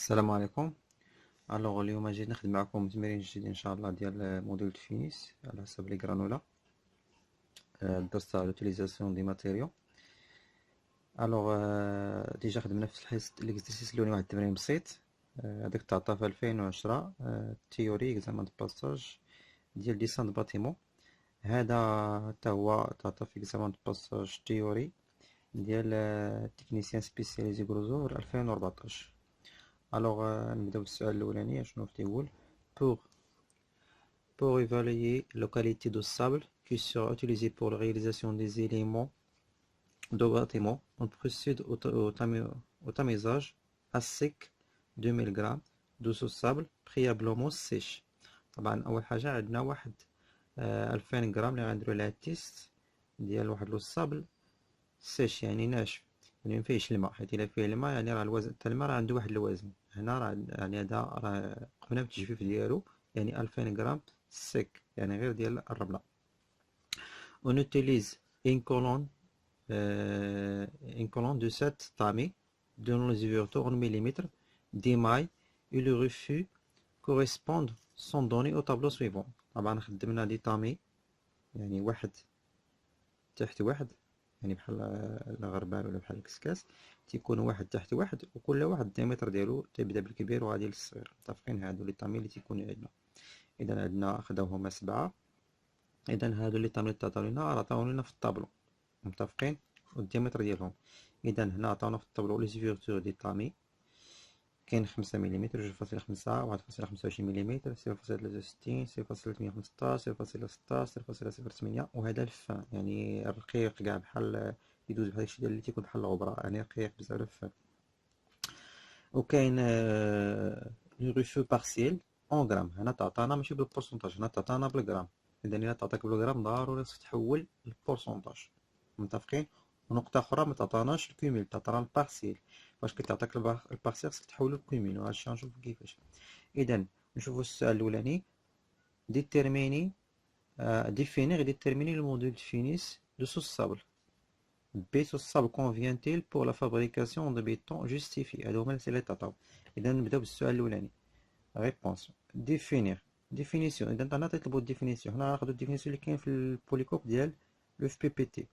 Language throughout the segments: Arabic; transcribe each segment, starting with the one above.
السلام عليكم. اليوم جيت نخدم معكم تمرين جديد ان شاء الله ديال موديل فينيس على حسب لي غرانولا. الدرس تاع لوتيليزاسيون دي ماتيريو. ديجا خدمنا في الحصه ليكزيرسيس الاولاني واحد التمرين بسيط. هذاك تعطى في 2010 تيوري اكزامان دو باساج ديال ديسان دو باتيمون. هذا حتى هو تعطى في اكزامان دو باساج تيوري ديال تكنيسيان سبيسياليزي غروزور 2014. نبداو بالسؤال الاولاني شنو تيقول. Pour évaluer la qualité du sable qui sera utilisé pour la réalisation des éléments de bâtiment, on procède au tamisage à sec 2000 grammes de ce sable préalablement sèche. طبعا أول حاجة عندنا واحد 2000 غرام اللي غنديرو عليها التيست ديال واحد لو صابل سيش يعني ناشف، يعني مفيهش الماء، حيت إلا فيه الماء يعني راه الوزن تاع الماء راه عنده واحد الوزن. هنا راه يعني هذا راه قمنا بالتجفيف ديالو، يعني 2000 غرام سيك يعني غير ديال الرملة. On utilise une colonne de 7 tamis dont les ouvertures en millimètres d'émail et le refus correspondent sont donnés au tableau suivant. طبعا خدمنا دي تامي يعني واحد تحت واحد، يعني بحال الغربال ولا بحال الكسكاس، تيكون واحد تحت واحد وكل واحد الديامتر ديالو تيبدا بالكبير وغادي للصغير. متفقين؟ هادو لي طامي اللي تيكونوا عندنا. اذا عندنا خداو هما 7. اذا هادو اللي طامي اللي عطاو لينا راه عطاو لينا في الطابلو. متفقين؟ والديامتر ديالهم. اذا هنا عطاونا في الطابلو لي زيفيرتور دي طامي. كاين 5 مليمتر، 2.5، 1.25 مليمتر، 0.63، 0.315، 0.16، 0.08، وهذا الفان يعني الرقيق كاع بحال يدوز بحال داكشي اللي تيكون بحال الغبرة، يعني رقيق بزاف الفان. وكاين لو ريفو بارسيل اون غرام. هنا تعطانا ماشي بالبورسونتاج، هنا تعطانا بالغرام. اذا الا تعطاك بالغرام ضروري خصك تحول البورسونتاج. متفقين؟ ونقطة أخرى ما تعطاناش الكوميل، تعطانا البارسيل. فاش كتعطاك البارسيل خصك تحولو للكوميل، وهادشي غنشوفو كيفاش. إذا نشوفو السؤال الأولاني. ديتيرميني définir et déterminer le modèle de finesse de ce sable. B. Ce sable convient-il pour la fabrication de béton justifié؟ هادو هما الأسئلة اللي تعطاو. إذا نبداو بالسؤال الأولاني. ريبونس ديفينير ديفينيسيون. اذا انا تيطلبوا الديفينيسيون، هنا غناخذوا الديفينيسيون اللي كاين في البوليكوب ديال لو اف بي بي تي.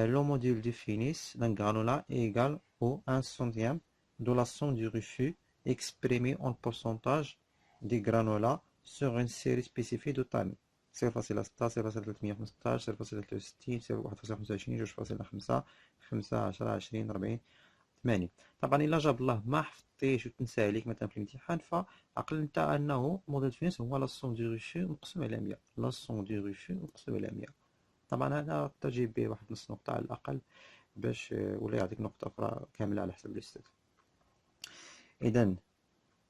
لو موديل دو فينيس d'un granulat est égal au 1 centième de la somme du refus exprimé en pourcentage des granulats sur une série spécifiée de tamis 0.6 0.315 0.63 1.25 2.5 5 10 20 40 80. طبعا الا جاب الله ما حفظتيش وتنسى عليك مثلا في الامتحان، فعقل انت انه موديل فينيس هو لاسون دو ريفو مقسوم على 100. لاسون دو ريفو مقسوم على 100. طبعا هذا تجيب به واحد نص نقطة على الأقل باش ولا يعطيك نقطة أخرى كاملة على حسب الأستاذ. إذا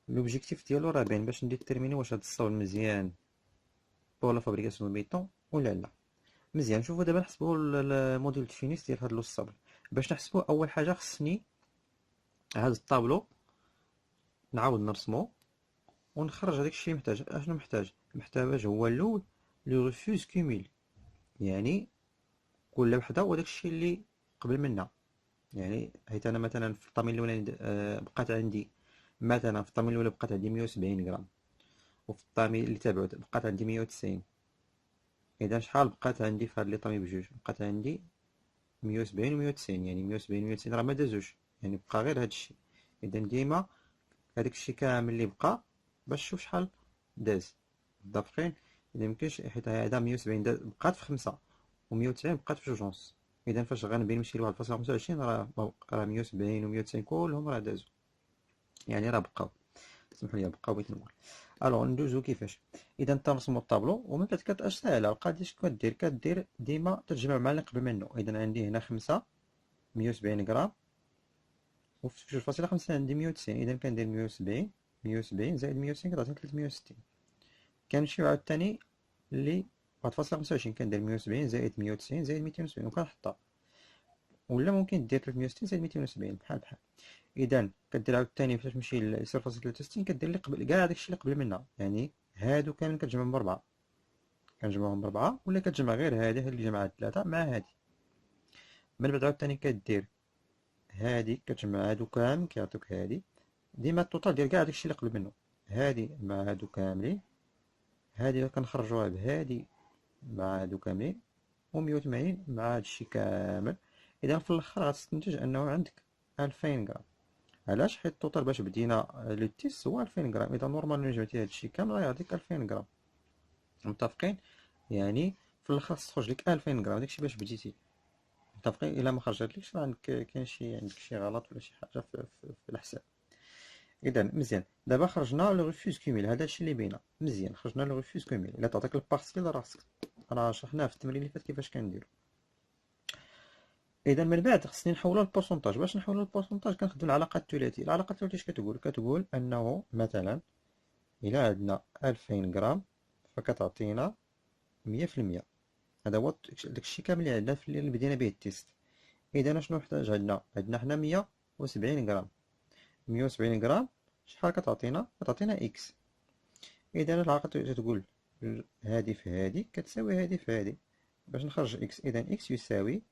لوبجيكتيف ديالو راه باين باش نديتيرميني واش هاد الصول مزيان بور لا فابريكاسيون دو بيتون ولا لا. مزيان، شوفوا دابا نحسبوا الموديل دو فينيس ديال هاد لو الصبل. باش نحسبوا أول حاجة خصني هاد الطابلو نعاود نرسمو ونخرج هداك الشيء اللي محتاج. اشنو محتاج هو الاول لو ريفوز كوميل، يعني كل وحده وداك الشيء اللي قبل منها. يعني حيت انا مثلا في الطامين الاولاني بقات عندي مثلا في الطامين الاولى بقات عندي 170 غرام، وفي الطامين اللي تابعو بقات عندي 190. اذا شحال بقات عندي في هاد لي طامين بجوج؟ بقات عندي 170 و 190، يعني 170 و 190 راه ما دازوش، يعني بقى غير هاد الشيء. اذا ديما هذاك الشيء كامل اللي بقى باش نشوف شحال داز. متفقين؟ اذا ميمكنش حيت هذا 170 بقات في 5 و 190 بقات في 2.5. اذا فاش غنبين نمشي ل 1.25 راه 170 و 190 كلهم راه دازو، يعني راه بقاو. سمحوا لي بقاو بغيت نقول. ندوزو كيفاش. اذا تنرسمو الطابلو ومن بعد كتاش ساهله القضيه. اش كدير ديما تجمع مع اللي قبل منه. اذا عندي هنا 5 170 غرام، وفي 2.5 عندي 190. اذا كندير 170 زائد 190 كتعطيني 360. كنمشيو عاوتاني لي 1.25، كندير 170 زائد 190 زائد 270 وكنحطها. ولا ممكن دير 360 زائد 270 بحال بحال. اذا كدير عاوتاني فاش تمشي ل 0.63 كدير اللي قبل كاع داكشي اللي قبل منها، يعني هادو كامل كتجمعهم بربعة. كنجمعهم بربعة، ولا كتجمع غير هادي اللي جمعات 3 مع هادي. من بعد عاوتاني كدير هادي كتجمع هادو كامل كيعطيوك هادي، ديما التوتال ديال كاع داكشي اللي قبل منه، هادي مع هادو كاملين، هادي كنخرجوها بهادي مع هادو كاملين، و180 مع هادشي كامل. اذا في الاخر غتستنتج انه عندك 2000 غرام. علاش؟ حيت التوتال باش بدينا لو تيست هو 2000 غرام، اذا نورمالمون جمعتي هادشي كامل غيعطيك 2000 غرام. متفقين؟ يعني في الاخر تخرج لك 2000 غرام، داكشي باش بديتي. متفقين؟ الا ما خرجتلكش عندك كاين عندك شي غلط ولا شي حاجه في الحساب. اذا مزيان، دابا خرجنا لو ريفوز كوميل، هذا الشيء اللي بينا مزيان، خرجنا لو ريفوز كوميل. الا تعطيك البارتيال راه راه شرحناه في التمرين اللي فات كيفاش كنديرو. اذا من بعد خصني نحولو للبورسونتاج. باش نحولو للبورسونتاج كنخدم العلاقه الثلاثيه. العلاقه الثلاثيه اش كتقول انه مثلا الا عندنا 2000 غرام فكتعطينا 100%. هذا هو داكشي كامل اللي عندنا في اللي بدينا به التيست. اذا شنو نحتاج؟ عندنا حنا 170 غرام. 170 غرام شحال كتعطينا؟ كتعطينا اكس. اذا العلاقه تقول هادي في هادي كتساوي هادي في هادي. باش نخرج اكس، اذا اكس يساوي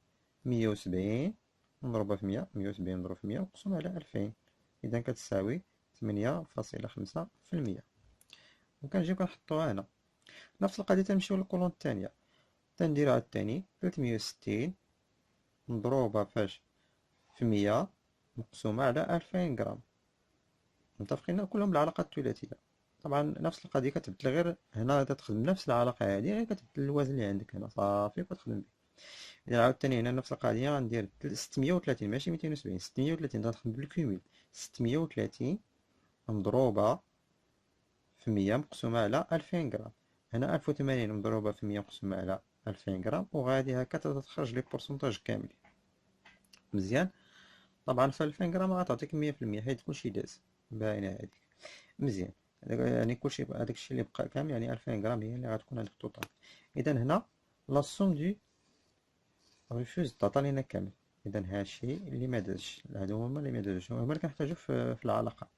170 مضروبة في 100، 170 مضروبة في 100 مقسومة على 2000، إذا كتساوي 8.5%. وكنجيو كنحطوها هنا. نفس القضية تنمشيو للكولون الثانية، تنديرو عاوتاني 360 مضروبة فاش في 100 مقسومة على 2000 غرام. متفقين؟ كلهم بالعلاقة الثلاثية. طبعا نفس القضية كتبدل، غير هنا تخدم نفس العلاقة هادي، غير كتبدل الوزن اللي عندك هنا صافي وكتخدم به. إذا عاوتاني هنا نفس القضية غندير 630 ماشي 270، 630 غنخدم بالكوميل، 630 مضروبة في 100 مقسومة على 2000 غرام. هنا 1080 مضروبة في 100 مقسومة على 2000 غرام، وغادي هكا تتخرج لي بورسونتاج كاملين. مزيان. طبعا في 2000 غرام غتعطيك 100% حيت كلشي داز باينة هاديك. مزيان. يعني كلشي هداكشي اللي بقى كامل، يعني 2000 غرام هي اللي غتكون عندك توتال. إذا هنا لا سوم دو ريفوز تعطى لينا كامل. اذا هادشي اللي ما دازش، هادو هما اللي ما دازوش، هما اللي كنحتاجو في العلاقه.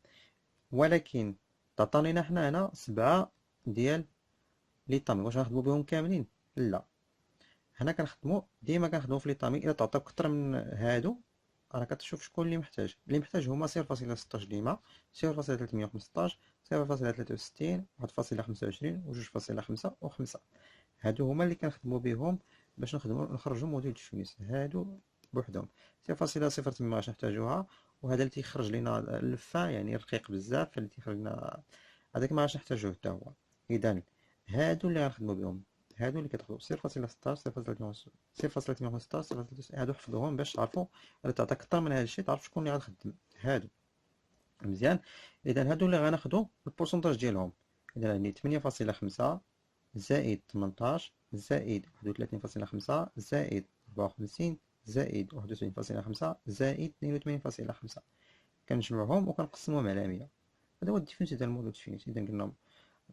ولكن تعطى لينا حنا هنا 7 ديال لي طامي. واش غنخدمو بهم كاملين؟ لا، هنا ديما كنخدمو في لي طامي. الا تعطاو كتر من هادو راه كتشوف شكون اللي محتاج. اللي محتاج هما 0.16 ديما، 0.315، 0.63، 1.25 و 2.5 و5. هادو هما اللي كنخدمو بهم باش نخرجو موديل ديفينيس. هادو بوحدهم 0.08 ماغاديش نحتاجوها، وهذا اللي تيخرج لينا اللفه يعني رقيق بزاف، اللي تيخرج لنا هذاك ماغاديش نحتاجوه حتى هو. اذا هادو اللي غنخدمو بهم، هادو اللي كتاخدو 0.16، 0.315، 0.3، هادو حفظوهم باش تعرفوا الا تعطى كثر من هذا الشيء تعرف شكون اللي غتخدم هادو. مزيان. اذا هادو اللي غناخدو البورسونتاج ديالهم. اذا عندي 8.5 زائد 18 زائد 31.5 زائد 54 زائد 91.5 زائد 82.5. كنجمعهم وكنقسمهم على 100. هذا هو الديفينيس ديال الموديل ديفينيس. اذا قلنا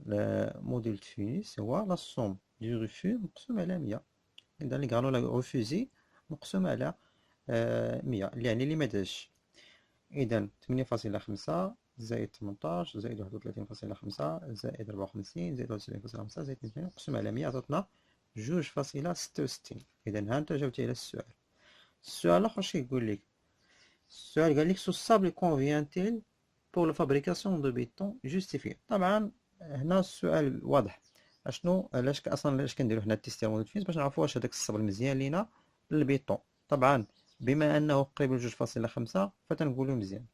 الموديل ديفينيس هو لا سوم دو ريفو مقسوم على 100. اذا اللي قالوا لا ريفوزي مقسوم على 100 اللي يعني اللي ما داش. اذا 8.5 زائد 18 زائد 31.5 زائد 54 زائد 91.5 زائد 200 مقسوم على 100 عطاتنا 2.66. اذا ها انت جاوبتي على السؤال. السؤال الاخر شي يقول لك؟ السؤال قال لك سو سابل كونفيان-تيل pour la fabrication de béton justifié. طبعا هنا السؤال واضح. اشنو علاش اصلا علاش كنديرو حنا التيست ديال الموديل باش نعرفوا واش هذاك الصبر مزيان لينا للبيطون. طبعا بما انه قريب ل 2.5 فتنقولوا مزيان.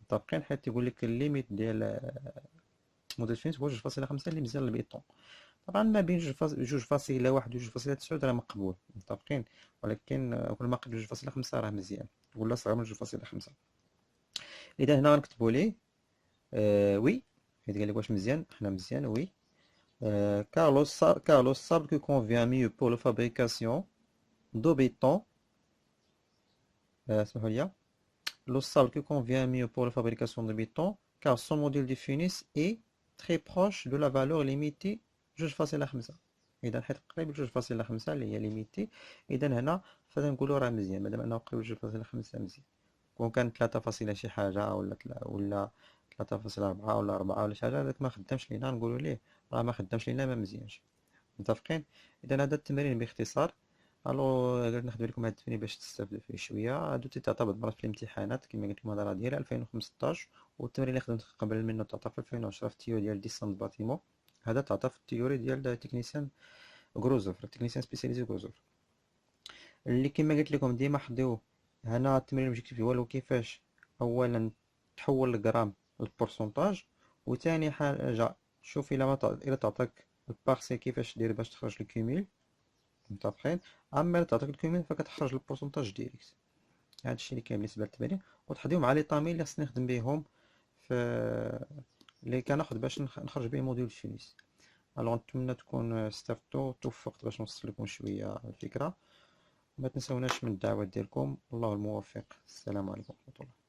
متفقين؟ حيت تيقول لك الليميت ديال موديل فينيس هو 2.5 اللي مزيان للبيطون. طبعا ما بين 2.1 و 2.9 راه مقبول. متفقين؟ ولكن كل ما قريب 2.5 راه مزيان، ولا صغر من 2.5. اذا هنا غنكتبوا ليه وي، حيت قال لك واش مزيان، حنا مزيان وي. car le sable qui convient mieux pour la fabrication de béton اسمحوا لي. Le sable qui convient mieux pour la fabrication de béton car son modèle de Funis est très proche de la valeur limitée 2.5. اذا حيت قريب ل 2.5 اللي هي ليميتي. اذا هنا فنقولوا راه مزيان مادام انه قريب ل 2.5 مزيان. كون كان 3 شي حاجه ولا 3.4 ولا 4 ولا شي حاجه هذاك ما خدامش لينا نقولوا ليه راه ما خدامش لينا ما مزيانش. متفقين؟ اذا هذا التمرين باختصار الو قلت نخدم لكم هاد التمرين باش تستافدوا فيه شويه. هادو تيتعطى بعض المرات في الامتحانات كما قلت لكم. هذا راه ديال 2015، والتمرين اللي خدمت قبل منه تعطى في 2010 في التيو ديال ديسان باتيمون. هذا تعطى في التيوري ديال تكنيسيان غروزوفر، تكنيسيان سبيسياليزي غروزوفر، اللي كما قلت لكم ديما حضيوه. هنا التمرين الاوبجيكتيف هو كيفاش اولا تحول الغرام للبورسونتاج، وثاني حاجه شوف الى تعطاك البارسي كيفاش دير باش تخرج الكيميل. متفقين؟ اما الا تعطيك الكيميل فكتخرج البورسونتاج ديريكت. هادشي اللي كاين بالنسبه للتمارين، وتحضيو مع لي طامي اللي خصني نخدم بهم في اللي كناخد باش نخرج به موديول فينيس. الوغ نتمنى تكون استفدتوا توفقت باش نوصل لكم شويه الفكره. ما تنسوناش من الدعوات ديالكم. الله الموفق. السلام عليكم ورحمه الله.